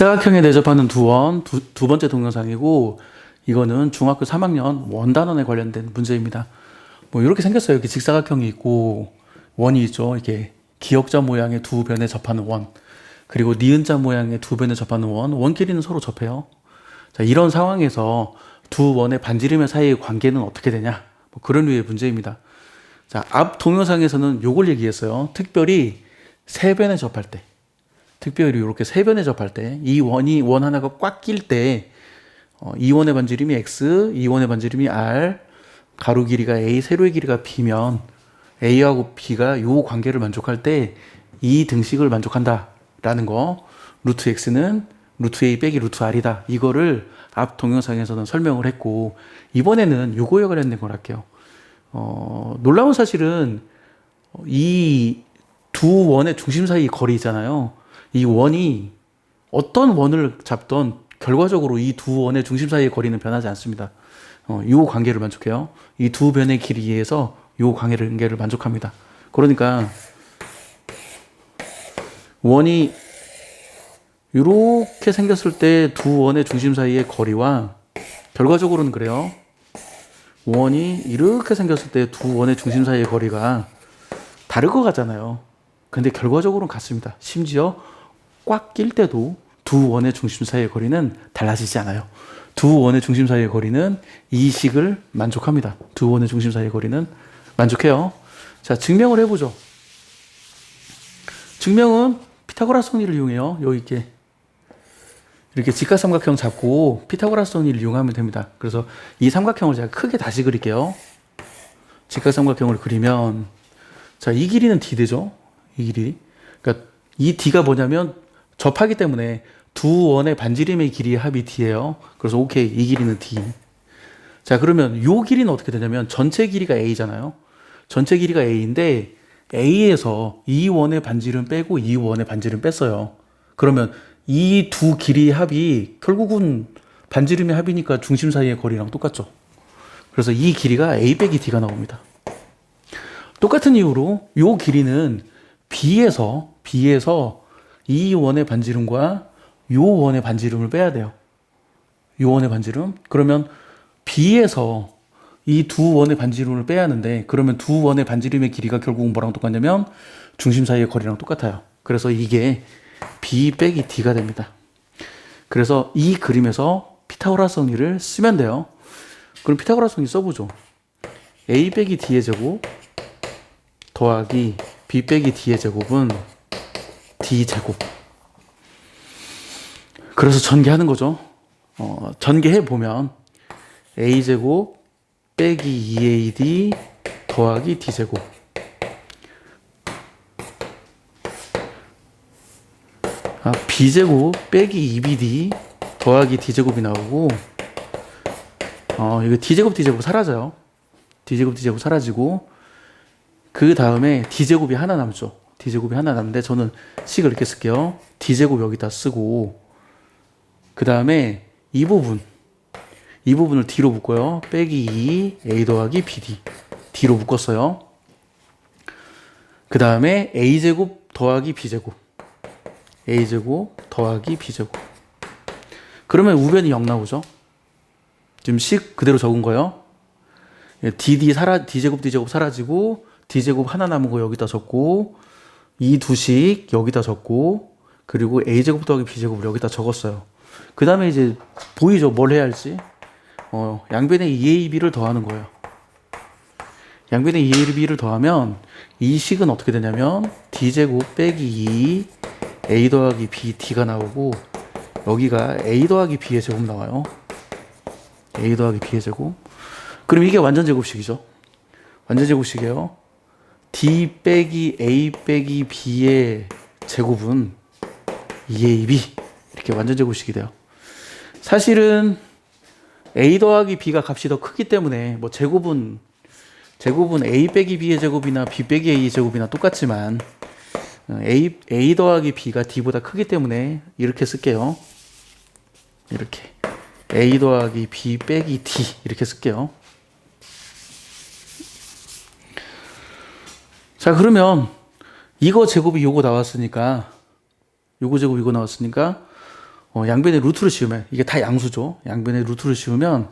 직사각형에 대접하는 두 번째 동영상이고, 이거는 중학교 3학년 원단원에 관련된 문제입니다. 뭐 이렇게 생겼어요. 이렇게 직사각형이 있고 원이 있죠. 이렇게 기역자 모양의 두 변에 접하는 원, 그리고 니은자 모양의 두 변에 접하는 원, 원끼리는 서로 접해요. 자, 이런 상황에서 두 원의 반지름 사이의 관계는 어떻게 되냐? 뭐 그런 류의 문제입니다. 자, 앞 동영상에서는 요걸 얘기했어요. 특별히 세 변에 접할 때, 특별히 이렇게 세 변에 접할 때, 이 원 하나가 꽉 낄 때, 이 원의 반지름이 x, 이 원의 반지름이 r, 가로 길이가 a, 세로의 길이가 b면 a하고 b가 요 관계를 만족할 때 이 등식을 만족한다라는 거. 루트 x는 루트 a 빼기 루트 r이다. 이거를 앞 동영상에서는 설명을 했고, 이번에는 요거에 관련된 걸 할게요. 놀라운 사실은 이 두 원의 중심 사이 거리 있잖아요. 이 원이 어떤 원을 잡던 결과적으로 이 두 원의 중심 사이의 거리는 변하지 않습니다. 이 관계를 만족해요. 이 두 변의 길이에서 이 관계를 만족합니다. 그러니까 원이 이렇게 생겼을 때 두 원의 중심 사이의 거리와, 결과적으로는 그래요. 원이 이렇게 생겼을 때 두 원의 중심 사이의 거리가 다를 것 같잖아요. 근데 결과적으로는 같습니다. 심지어 꽉 낄 때도 두 원의 중심 사이의 거리는 달라지지 않아요. 두 원의 중심 사이의 거리는 이 식을 만족합니다. 두 원의 중심 사이의 거리는 만족해요. 자, 증명을 해보죠. 증명은 피타고라스 정리를 이용해요. 여기 이렇게 직각삼각형 잡고 피타고라스 정리를 이용하면 됩니다. 그래서 이 삼각형을 제가 크게 다시 그릴게요. 직각삼각형을 그리면, 자, 이 길이는 d 되죠. 이 길이. 그러니까 이 d가 뭐냐면 접하기 때문에 두 원의 반지름의 길이의 합이 d예요. 그래서 오케이, 이 길이는 d. 자, 그러면 요 길이는 어떻게 되냐면 전체 길이가 a잖아요. 전체 길이가 a인데 a에서 이 원의 반지름 빼고 이 원의 반지름 뺐어요. 그러면 이 두 길이의 합이 결국은 반지름의 합이니까 중심 사이의 거리랑 똑같죠. 그래서 이 길이가 a 빼기 d가 나옵니다. 똑같은 이유로 요 길이는 B에서 이 원의 반지름과 요 원의 반지름을 빼야 돼요. 요 원의 반지름. 그러면 B에서 이 두 원의 반지름을 빼야 하는데, 그러면 두 원의 반지름의 길이가 결국은 뭐랑 똑같냐면 중심 사이의 거리랑 똑같아요. 그래서 이게 B 빼기 D가 됩니다. 그래서 이 그림에서 피타고라스 정리를 쓰면 돼요. 그럼 피타고라스 정리 써보죠. A 빼기 D의 제곱 더하기 B 빼기 D의 제곱은 D 제곱. 그래서 전개하는 거죠. 전개해 보면 A 제곱 빼기 2AD 더하기 D 제곱. B 제곱 빼기 2BD 더하기 D 제곱이 나오고, 이거 D 제곱 사라져요. D 제곱 사라지고, 그 다음에 D제곱이 하나 남죠. D제곱이 하나 남는데 저는 식을 이렇게 쓸게요. D제곱 여기다 쓰고, 그 다음에 이 부분을 D로 묶어요. 빼기 2 A 더하기 BD. D로 묶었어요. 그 다음에 A제곱 더하기 B제곱. A제곱 더하기 B제곱. 그러면 우변이 0 나오죠. 지금 식 그대로 적은 거예요. D제곱 사라지고, D제곱 하나 남은 거 여기다 적고, 이 두식 여기다 적고, 그리고 A제곱 더하기 B제곱을 여기다 적었어요. 그 다음에 이제 보이죠? 뭘 해야 할지. 양변의 2AB를 더하는 거예요. 양변의 2AB를 더하면 이 식은 어떻게 되냐면 D제곱 빼기 2 A 더하기 B D가 나오고, 여기가 A 더하기 B의 제곱 나와요. A 더하기 B의 제곱. 그럼 이게 완전 제곱식이죠. 완전 제곱식이에요. D 빼기 A 빼기 B의 제곱은 2AB. 이렇게 완전 제곱식이 돼요. 사실은 A 더하기 B가 값이 더 크기 때문에 뭐 제곱은 A 빼기 B의 제곱이나 B 빼기 A의 제곱이나 똑같지만, A 더하기 B가 D보다 크기 때문에 이렇게 쓸게요. 이렇게 A 더하기 B 빼기 D 이렇게 쓸게요. 자, 그러면 이거 제곱이 요거 나왔으니까, 요거 제곱 이거 나왔으니까 양변에 루트를 씌우면, 이게 다 양수죠. 양변에 루트를 씌우면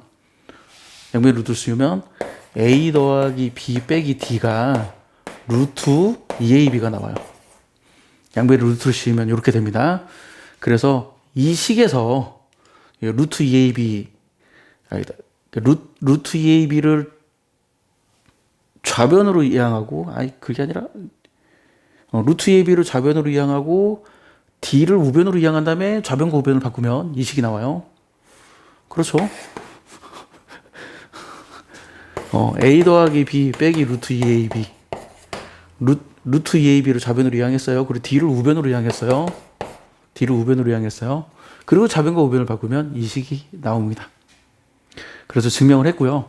a 더하기 b 빼기 d가 루트 2ab가 나와요. 양변에 루트를 씌우면 이렇게 됩니다. 그래서 이 식에서 루트 2ab, 아니다. 루트 2ab를 좌변으로 이항하고, 그게 아니라, 루트 2ab를 좌변으로 이항하고, d를 우변으로 이항한 다음에 좌변과 우변을 바꾸면 이 식이 나와요. 그렇죠? a 더하기 b 빼기 루트 2ab. 루트 2ab를 좌변으로 이항했어요. 그리고 d를 우변으로 이항했어요. 그리고 좌변과 우변을 바꾸면 이 식이 나옵니다. 그래서 증명을 했고요.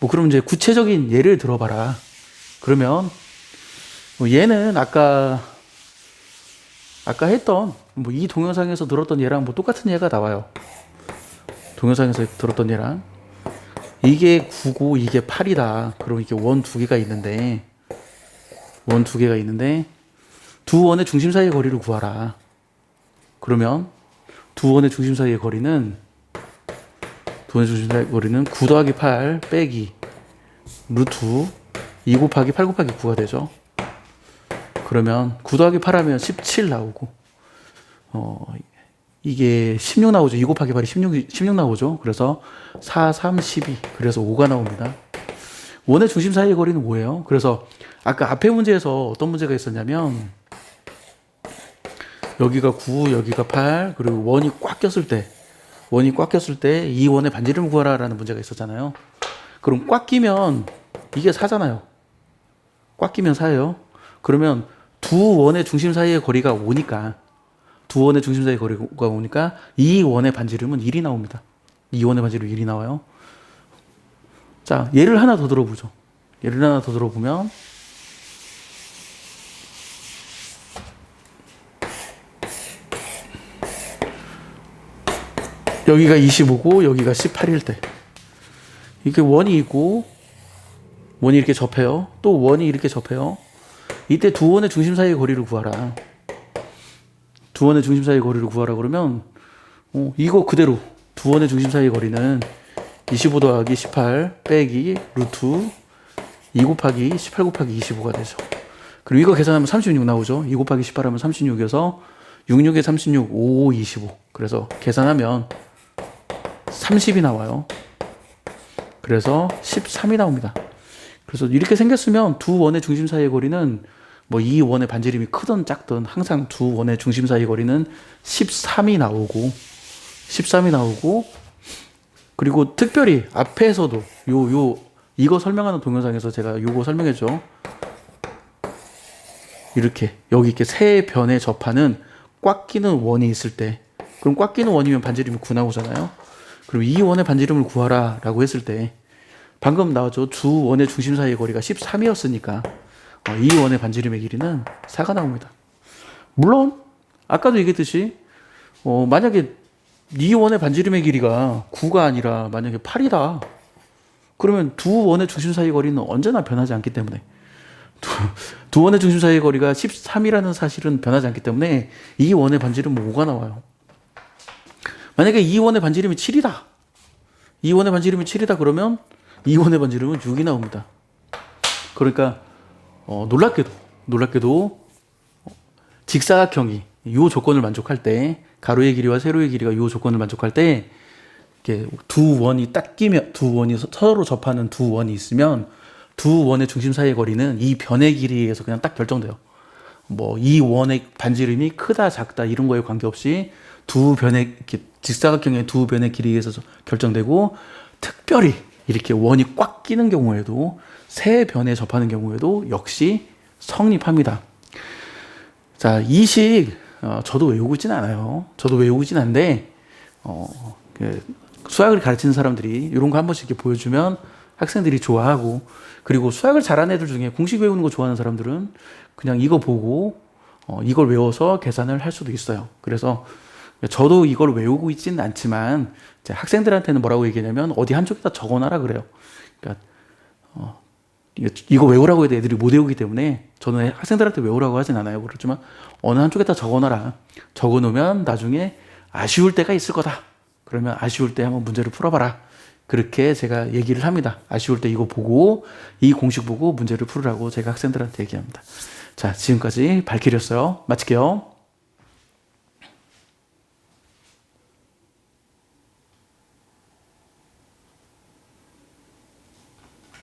그럼 이제 구체적인 예를 들어봐라. 그러면 얘는 아까 했던 이 동영상에서 들었던 얘랑 똑같은 얘가 나와요. 동영상에서 들었던 얘랑 이게 9고 이게 8이다. 그럼 이게 원 두 개가 있는데 두 원의 중심 사이의 거리를 구하라. 그러면 두 원의 중심 사이의 거리는 9 더하기 8 빼기 루트 2 곱하기 8 곱하기 9가 되죠. 그러면 9 더하기 8 하면 17 나오고, 이게 16 나오죠. 2 곱하기 8이 16 나오죠. 그래서 4, 3, 12. 그래서 5가 나옵니다. 원의 중심 사이의 거리는 5예요. 그래서 아까 앞에 문제에서 어떤 문제가 있었냐면, 여기가 9, 여기가 8, 그리고 원이 꽉 꼈을 때 이 원의 반지름을 구하라라는 문제가 있었잖아요. 그럼 꽉 끼면 이게 4잖아요. 꽉 끼면 4예요. 그러면 두 원의 중심 사이의 거리가 5니까 이 원의 반지름은 1이 나옵니다. 이 원의 반지름 1이 나와요. 자, 예를 하나 더 들어보죠. 여기가 25고 여기가 18일 때 이게 원이 있고 원이 이렇게 접해요. 또 원이 이렇게 접해요. 이때 두 원의 중심 사이의 거리를 구하라. 그러면 이거 그대로 두 원의 중심 사이의 거리는 25 더하기 18 빼기 루트 2 곱하기 18 곱하기 25가 되죠. 그리고 이거 계산하면 36 나오죠. 2 곱하기 18 하면 36이어서 66에 36, 5, 25. 그래서 계산하면 30이 나와요. 그래서 13이 나옵니다. 그래서 이렇게 생겼으면 두 원의 중심 사이의 거리는 이 원의 반지름이 크든 작든 항상 두 원의 중심 사이의 거리는 13이 나오고 그리고 특별히 앞에서도 이거 설명하는 동영상에서 제가 요거 설명했죠. 이렇게 여기 이렇게 세 변에 접하는 꽉 끼는 원이 있을 때, 그럼 꽉 끼는 원이면 반지름이 9 나오잖아요. 그럼 이 원의 반지름을 구하라 라고 했을 때 방금 나왔죠. 두 원의 중심 사이의 거리가 13이었으니까 이 원의 반지름의 길이는 4가 나옵니다. 물론 아까도 얘기했듯이 만약에 이 원의 반지름의 길이가 9가 아니라 만약에 8이다. 그러면 두 원의 중심 사이의 거리는 언제나 변하지 않기 때문에 두 원의 중심 사이의 거리가 13이라는 사실은 변하지 않기 때문에 이 원의 반지름은 5가 나와요. 만약에 이 원의 반지름이 7이다. 그러면 이 원의 반지름은 6이 나옵니다. 그러니까 놀랍게도 직사각형이 이 조건을 만족할 때, 가로의 길이와 세로의 길이가 이 조건을 만족할 때 이렇게 두 원이 딱 끼면, 두 원이 서로 접하는 두 원이 있으면 두 원의 중심 사이의 거리는 이 변의 길이에서 그냥 딱 결정돼요. 이 원의 반지름이 크다 작다 이런 거에 관계없이 두 변의 직사각형의 두 변의 길이에서 결정되고, 특별히 이렇게 원이 꽉 끼는 경우에도, 세 변에 접하는 경우에도 역시 성립합니다. 자, 이 식 저도 외우고 있진 않아요. 않는데 수학을 가르치는 사람들이 이런 거 한 번씩 이렇게 보여주면 학생들이 좋아하고, 그리고 수학을 잘하는 애들 중에 공식 외우는 거 좋아하는 사람들은 그냥 이거 보고 이걸 외워서 계산을 할 수도 있어요. 그래서 저도 이걸 외우고 있지는 않지만 학생들한테는 뭐라고 얘기하냐면 어디 한쪽에다 적어놔라 그래요. 그러니까 이거 외우라고 해도 애들이 못 외우기 때문에 저는 학생들한테 외우라고 하진 않아요. 그렇지만 어느 한쪽에다 적어놔라. 적어놓으면 나중에 아쉬울 때가 있을 거다. 그러면 아쉬울 때 한번 문제를 풀어봐라. 그렇게 제가 얘기를 합니다. 아쉬울 때 이거 보고 이 공식 보고 문제를 풀으라고 제가 학생들한테 얘기합니다. 자, 지금까지 발길이었어요. 마칠게요.